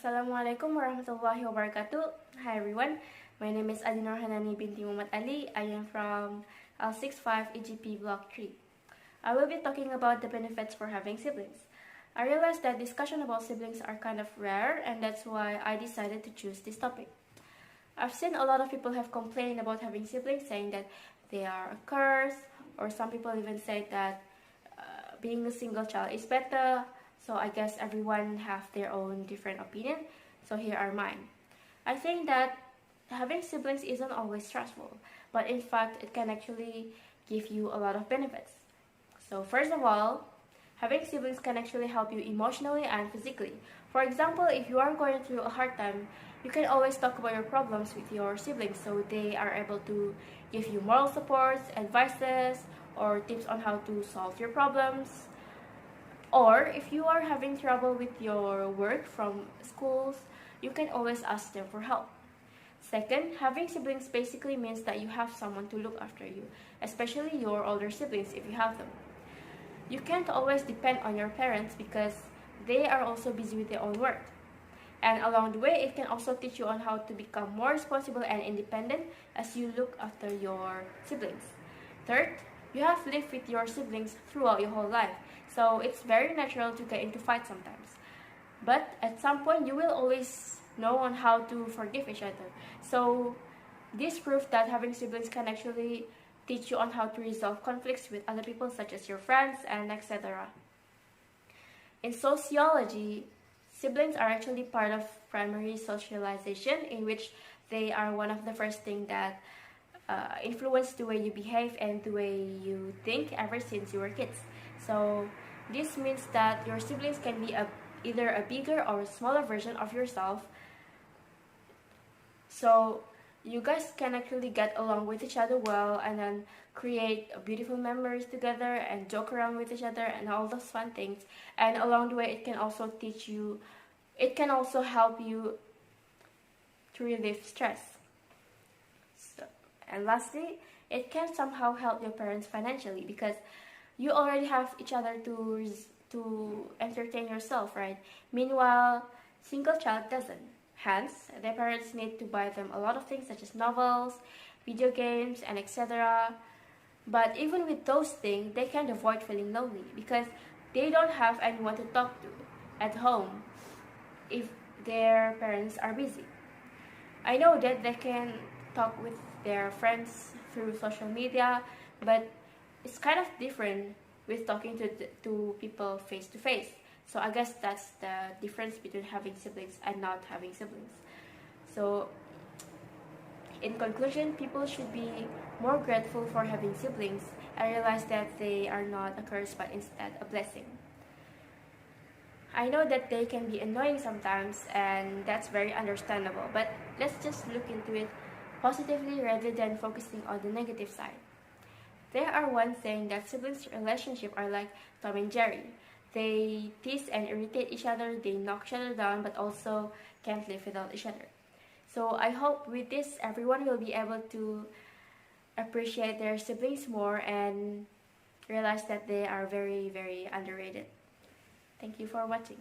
Assalamualaikum warahmatullahi wabarakatuh. Hi everyone, my name is Adinur Hanani binti Muhammad Ali. I am from L65 EGP Block 3. I will be talking about the benefits for having siblings. I realized that discussion about siblings are kind of rare, and that's why I decided to choose this topic. I've seen a lot of people have complained about having siblings, saying that they are a curse, or some people even say that being a single child is better. So I guess everyone have their own different opinion. So here are mine. I think that having siblings isn't always stressful, but in fact it can actually give you a lot of benefits. So first of all, having siblings can actually help you emotionally and physically. For example, if you are going through a hard time, you can always talk about your problems with your siblings, so they are able to give you moral supports, advices, or tips on how to solve your problems. Or if you are having trouble with your work from schools, you can always ask them for help. Second, having siblings basically means that you have someone to look after you, especially your older siblings if you have them. You can't always depend on your parents because they are also busy with their own work. And along the way, it can also teach you on how to become more responsible and independent as you look after your siblings. Third, you have lived with your siblings throughout your whole life, so it's very natural to get into fights sometimes. But at some point, you will always know on how to forgive each other. So this proves that having siblings can actually teach you on how to resolve conflicts with other people, such as your friends and etc. In sociology, siblings are actually part of primary socialization, in which they are one of the first things that influence the way you behave and the way you think ever since you were kids. So this means that your siblings can be either a bigger or smaller version of yourself. So you guys can actually get along with each other well and then create beautiful memories together and joke around with each other and all those fun things. And along the way, it can also help you to relieve stress. And lastly, it can somehow help your parents financially because you already have each other to entertain yourself, right? Meanwhile, single child doesn't. Hence, their parents need to buy them a lot of things such as novels, video games, and etc. But even with those things, they can't avoid feeling lonely because they don't have anyone to talk to at home if their parents are busy. I know that they can talk with their friends through social media, but it's kind of different with talking to people face to face. So I guess that's the difference between having siblings and not having siblings. So in conclusion, people should be more grateful for having siblings and realize that they are not a curse but instead a blessing. I know that they can be annoying sometimes, and that's very understandable, but let's just look into it positively rather than focusing on the negative side. There are one saying that siblings' relationships are like Tom and Jerry. They tease and irritate each other, they knock each other down, but also can't live without each other. So I hope with this, everyone will be able to appreciate their siblings more and realize that they are very, very underrated. Thank you for watching.